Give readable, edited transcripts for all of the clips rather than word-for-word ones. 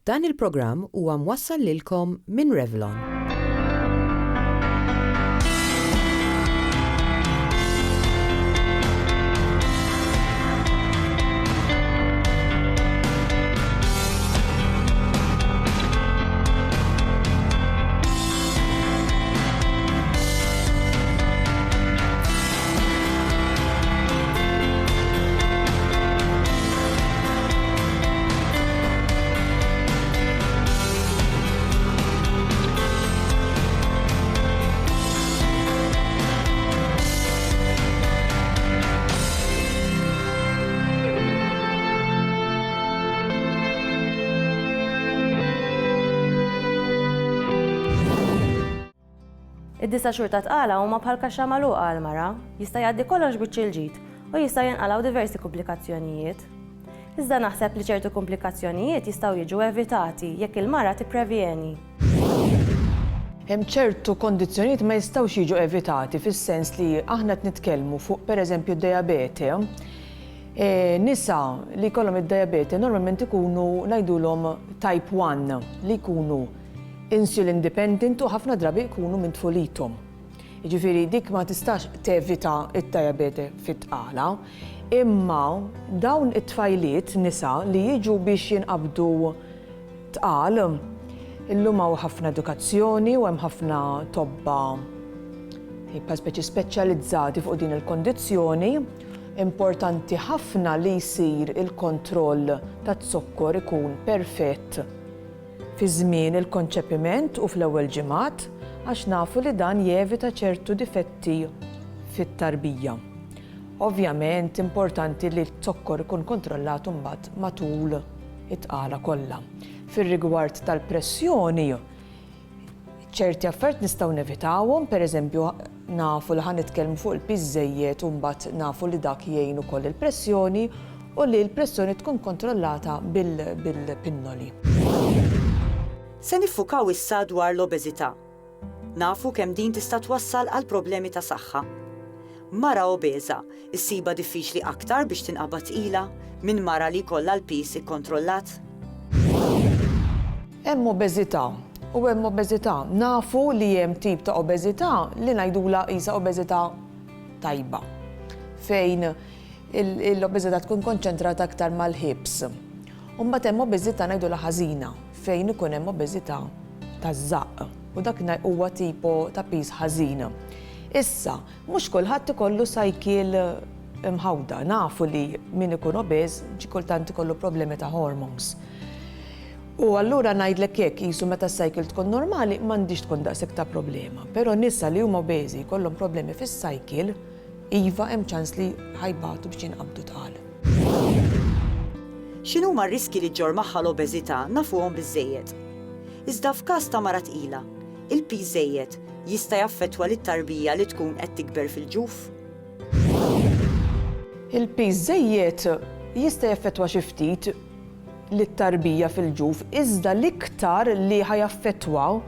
Dan il-programm huwa mwassal lilkom minn Revlon. Id-9 xhur ta' tqala huma bħal kaxxa magħluqa għall-mara, jista' jgħaddi kollox biċ-ċilġid u jista' jinqalgħu diversi komplikazzjonijiet. Iżda naħseb li ċertu komplikazzjonijiet jistgħu jiġu evitati jekk il-mara tipprevjeni. Hemm ċertu kondizzjonijiet ma jistgħux jiġu evitati fis-sens li aħna qed nitkellmu fuq pereżempju d-diabete. Nisa li jkollhom id-diabete normalment ikunu ngħidulhom type 1 li jkunu insulin dependent u ħafna drabi jkunu minn tfulithom. Jiġifieri dik ma tistax tevita id-diabete fit-tqala, imma dawn it-tfajliet nisa li jiġu biex jinqabdu tqal illum hawn ħafna edukazzjoni u hemm ħafna tobba speċi speċjalizzati fuq din il-kondizzjoni. Importanti ħafna li jsir il-kontroll tat-zokkor ikun perfett fi żmien il-konċepiment u fl-ewwel ġimgħat għax nafu li dan jevita ċertu difetti fit-tarbija. Ovvjament importanti li l-zokkor ikun kontrollat mbagħad matul it-tqala kollha. Fir-rigward tal-pressjoni, ċerti affarijiet nistgħu nevitawhom, pereżempju nafu li ħanitkellmu fuq il-piżejjed u mbagħad nafu li dak jgħin ukoll il-pressjoni u li l-pressjoni tkun kontrollata bil-pinnoli. Se niffukaw issa dwar l-obeżità. Nafu kemm din tista' twassal għal problemi ta' saħħa. Mara obeża issiba diffiċli aktar biex tinqabad tqila minn mara li jkollha l-piż ikkontrollat. Hemm obeżità u hemm obeżità. Nafu li hemm tip ta' obeżità li ngħidula qisha obeżità tajba fejn l-obeżità tkun konċentrata aktar mal-ħibs. U mbagħad hemm obeżità ngħidula ħażina fejn ikun hemm obeżità taż-żaq u dak huwa tipo ta' piż ħażin. Issa, mhux kulħadd ikollu cycle mħawda, nafu li min ikun obeż xi kultant ikollu problemi ta' hormones. U allura ngħidlek hekk qisu meta s-cycle tkun normali m'għandix tkun daqshekk ta' problema, però nisa li huma obeżi jkollhom problemi fis-cycle iva hemm ċans li ħajbatu biex jinqabdu tqal. X'inhuma r-riski li ġġor magħha l-obeżità nafuhom biżżejjed. Iżda f'każ ta' mara tqila, il-piż żejjed jista' jaffettwa lit-tarbija li tkun qed tikber fil-ġuf? Il-piż żejjed jista' jaffettwa xi ftit lit-tarbija fil-ġuf, iżda l-iktar li ħajaffettwaw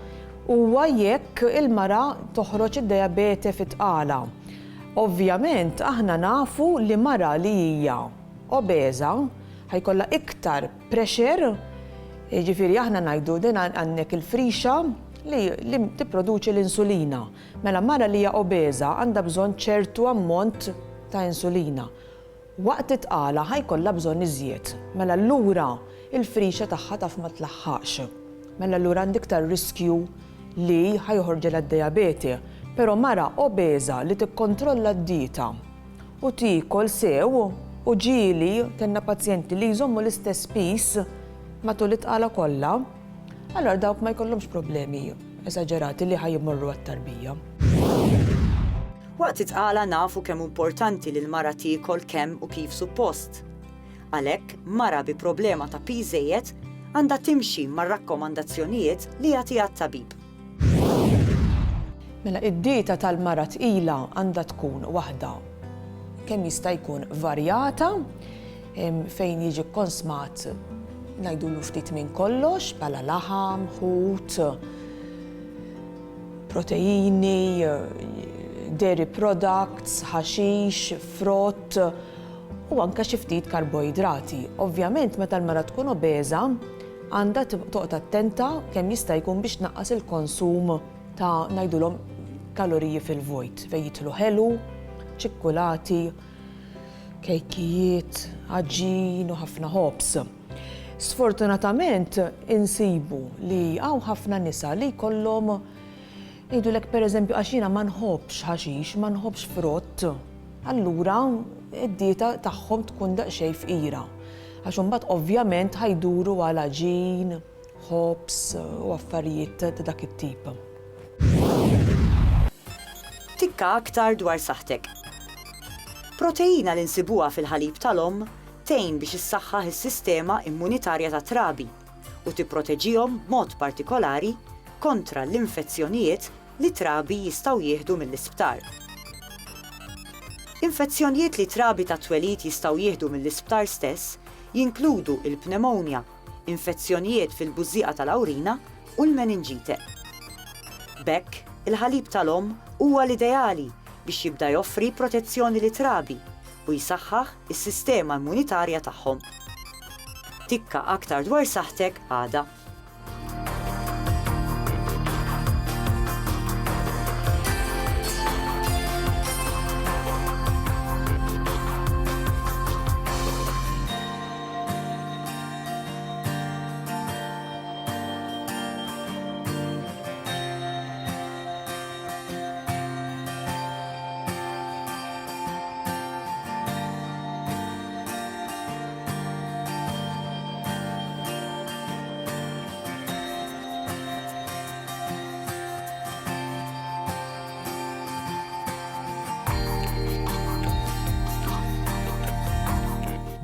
huwa jekk il-mara toħroġ id-diabete fit-tqala. Ovvjament aħna nafu li mara li hija obeża ħajkollha iktar pressure, jiġifieri aħna ngħidu din għandek il-frixa li tipproduċi l-insulina. Mela mara li hija obeża għandha bżonn ċertu ammont ta' insulina. Waqt it-tqala ħajkollha bżonn iżjed. Mela allura il-frixa tagħha taf ma tlaħħaqx. Mela allura għandek iktar riskju li ħajħorġilha d-diabete. Però mara obeża li tikkontrolla d-dieta u tiekol sew u ġieli kellna pazjenti li jżommu l-istess piż matul it-tqala kollha, allura dawk ma jkollhomx problemi esaġerati li ħajmorru għat-tarbija. Waqt it-tqala nafu kemm importanti li l-mara tiekol kemm u kif suppost. Għalhekk mara bi problema ta' piż żejjed għandha timxi mar-rakkomandazzjonijiet li jagħtiha t-tabib. Mela id-dieta tal-mara tqila għandha tkun waħda kemm jista' jkun varjata fejn jiġi konsmat ngħidulu ftit minn kollox bħala laħam, ħut, proteini, dairy products, ħaxix, frott u anke xi ftit karboidrati. Ovvjament meta l-mara tkun obeża għandha toqgħod attenta kemm jista' jkun biex naqqas il-konsum ta' ngħidulhom kaloriji fil-vojt fejn jidħlu ħelu, ċikkulati, kejkijiet, aġġin u ħafna ħobs. Sfortunatament insibu li hawn ħafna nisa li jkollhom ngħidulek pereżempju għax jiena ma nħobbx ħaxix, ma nħobbx frott. Allura id-dieta tagħhom tkun daqsxejn fqira. Għax imbagħad ovvjament ħajduru għal aġin, ħobs u affarijiet ta' dak it-tip. Tikka aktar dwar saħtek. Proteina li nsibuha fil-ħalib tal-omm tgħin biex issaħħaħ is-sistema immunitarja tat trabi u tipproteġihom b'mod partikolari kontra l-infezzjonijiet li trabi jistgħu jieħdu mill-isptar. Infezzjonijiet li trabi ta' twelid jistgħu jieħdu mill-isptar stess jinkludu il-pneumonja, infezzjonijiet fil-bużieqa tal-awrina u l-meningite. B'hekk, il-ħalib tal-omm huwa l-ideali biex jibda joffri protezzjoni li trabi u jisaħħaħ is-sistema immunitarja tagħhom. Tikka aktar dwar saħtek għada.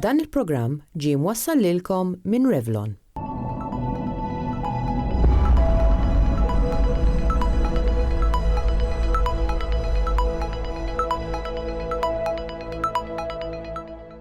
Dan il-programm ġie mwassal lilkom minn Revlon.